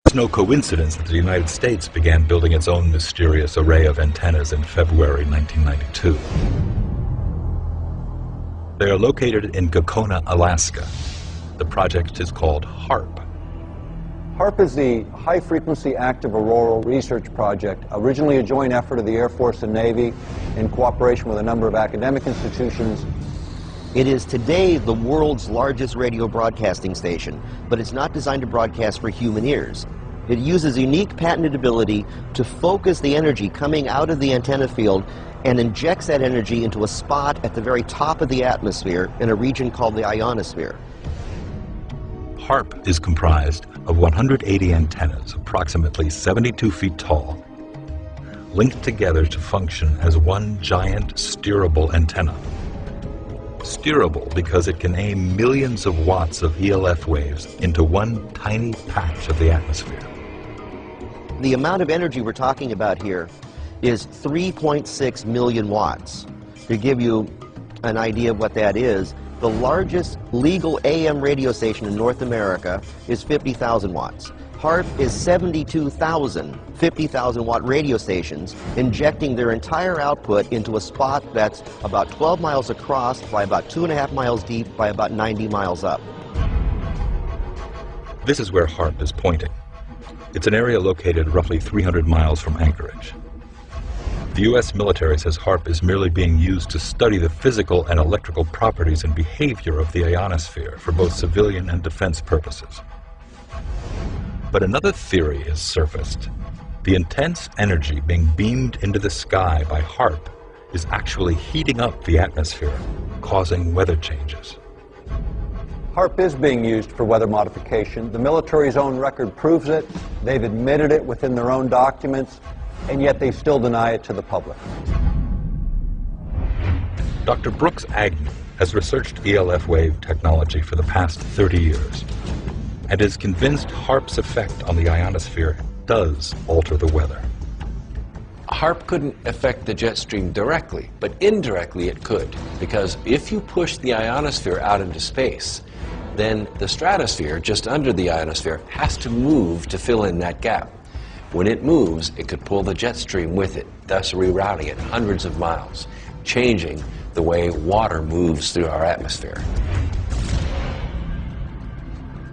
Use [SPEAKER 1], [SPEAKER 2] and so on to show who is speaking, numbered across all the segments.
[SPEAKER 1] It's no coincidence that the United States began building its own mysterious array of antennas in February 1992. They are located in Gakona, Alaska. The project is called HARP.
[SPEAKER 2] HARP is the High Frequency Active Auroral Research Project, originally a joint effort of the Air Force and Navy in cooperation with a number of academic institutions.
[SPEAKER 3] It is today the world's largest radio broadcasting station, but it's not designed to broadcast for human ears. It uses unique patented ability to focus the energy coming out of the antenna field and injects that energy into a spot at the very top of the atmosphere in a region called the ionosphere.
[SPEAKER 1] HARP is comprised of 180 antennas, approximately 72 feet tall, linked together to function as one giant steerable antenna. Steerable because it can aim millions of watts of ELF waves into one tiny patch of the atmosphere.
[SPEAKER 3] The amount of energy we're talking about here is 3.6 million watts. To give you an idea of what that is, the largest legal AM radio station in North America is 50,000 watts. HARP is 72,000 50,000 watt radio stations injecting their entire output into a spot that's about 12 miles across by about 2.5 miles deep by about 90 miles up.
[SPEAKER 1] This is where HARP is pointing. It's an area located roughly 300 miles from Anchorage. The U.S. military says HARP is merely being used to study the physical and electrical properties and behavior of the ionosphere for both civilian and defense purposes. But another theory has surfaced. The intense energy being beamed into the sky by HARP is actually heating up the atmosphere, causing weather changes.
[SPEAKER 2] HARP is being used for weather modification. The military's own record proves it. They've admitted it within their own documents, and yet they still deny it to the public.
[SPEAKER 1] Dr. Brooks Agnew has researched ELF wave technology for the past 30 years and is convinced HARP's effect on the ionosphere does alter the weather.
[SPEAKER 4] HARP couldn't affect the jet stream directly, but indirectly it could, because if you push the ionosphere out into space, then the stratosphere just under the ionosphere has to move to fill in that gap. When it moves, it could pull the jet stream with it, thus rerouting it hundreds of miles, changing the way water moves through our atmosphere.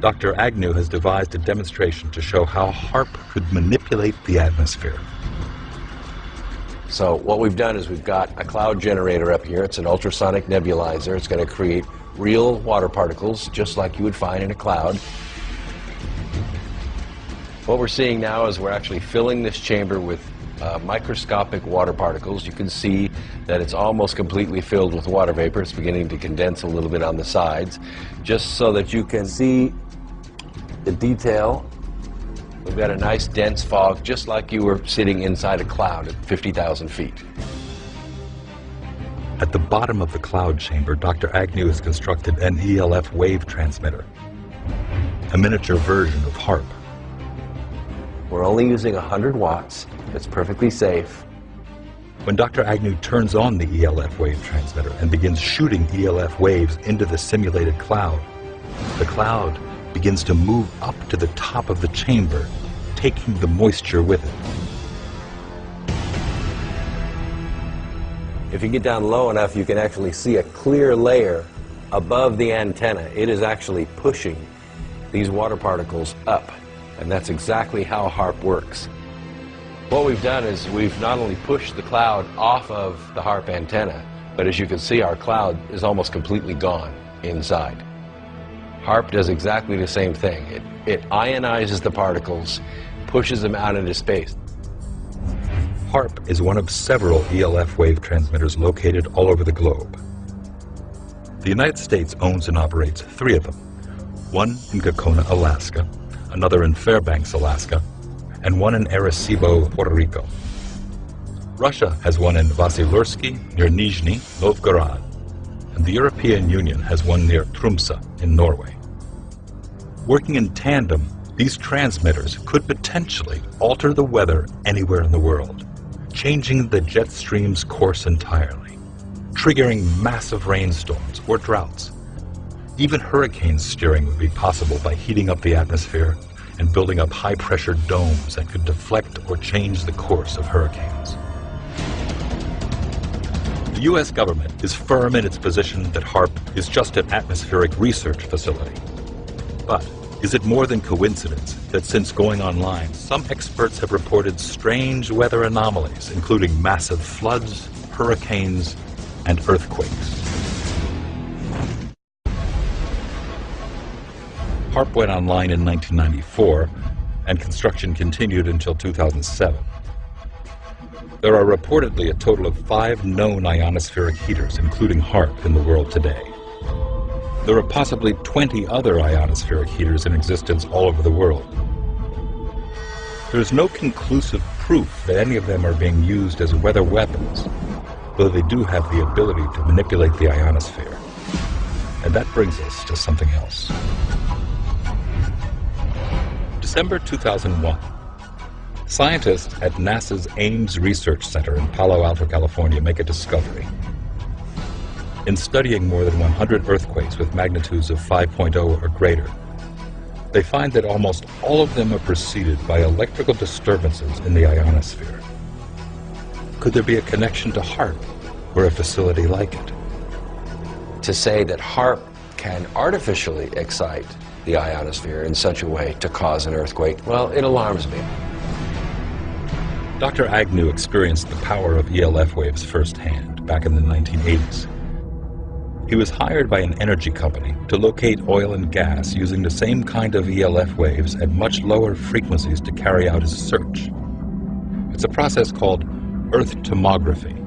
[SPEAKER 1] Dr. Agnew has devised a demonstration to show how HARP could manipulate the atmosphere.
[SPEAKER 4] So what we've done is we've got a cloud generator up here. It's an ultrasonic nebulizer. It's going to create real water particles, just like you would find in a cloud. What we're seeing now is we're actually filling this chamber with microscopic water particles. You can see that it's almost completely filled with water vapor. It's beginning to condense a little bit on the sides, just so that you can see the detail. We've got a nice dense fog, just like you were sitting inside a cloud at 50,000 feet.
[SPEAKER 1] At the bottom of the cloud chamber, Dr. Agnew has constructed an ELF wave transmitter, a miniature version of HARP.
[SPEAKER 4] We're only using 100 watts. It's perfectly safe.
[SPEAKER 1] When Dr. Agnew turns on the ELF wave transmitter and begins shooting ELF waves into the simulated cloud, the cloud begins to move up to the top of the chamber, taking the moisture with it.
[SPEAKER 4] If you get down low enough, you can actually see a clear layer above the antenna. It is actually pushing these water particles up, and that's exactly how HARP works. What we've done is we've not only pushed the cloud off of the HARP antenna, but as you can see, our cloud is almost completely gone inside. HARP does exactly the same thing. It ionizes the particles, pushes them out into space.
[SPEAKER 1] HARP is one of several ELF wave transmitters located all over the globe. The United States owns and operates 3 of them, one in Gakona, Alaska, another in Fairbanks, Alaska, and one in Arecibo, Puerto Rico. Russia has one in Vasilursky near Nizhny Novgorod, and the European Union has one near Tromsø in Norway. Working in tandem, these transmitters could potentially alter the weather anywhere in the world, changing the jet stream's course entirely, triggering massive rainstorms or droughts. Even hurricane steering would be possible by heating up the atmosphere and building up high-pressure domes that could deflect or change the course of hurricanes. The U.S. government is firm in its position that HAARP is just an atmospheric research facility. But is it more than coincidence that since going online, some experts have reported strange weather anomalies, including massive floods, hurricanes, and earthquakes? HAARP went online in 1994, and construction continued until 2007. There are reportedly a total of 5 known ionospheric heaters, including HAARP, in the world today. There are possibly 20 other ionospheric heaters in existence all over the world. There is no conclusive proof that any of them are being used as weather weapons, though they do have the ability to manipulate the ionosphere. And that brings us to something else. December 2001. Scientists at NASA's Ames Research Center in Palo Alto, California, make a discovery. In studying more than 100 earthquakes with magnitudes of 5.0 or greater, they find that almost all of them are preceded by electrical disturbances in the ionosphere. Could there be a connection to HAARP or a facility like it?
[SPEAKER 4] To say that HAARP can artificially excite the ionosphere in such a way to cause an earthquake, well, it alarms me.
[SPEAKER 1] Dr. Agnew experienced the power of ELF waves firsthand back in the 1980s. He was hired by an energy company to locate oil and gas using the same kind of ELF waves at much lower frequencies to carry out his search. It's a process called earth tomography.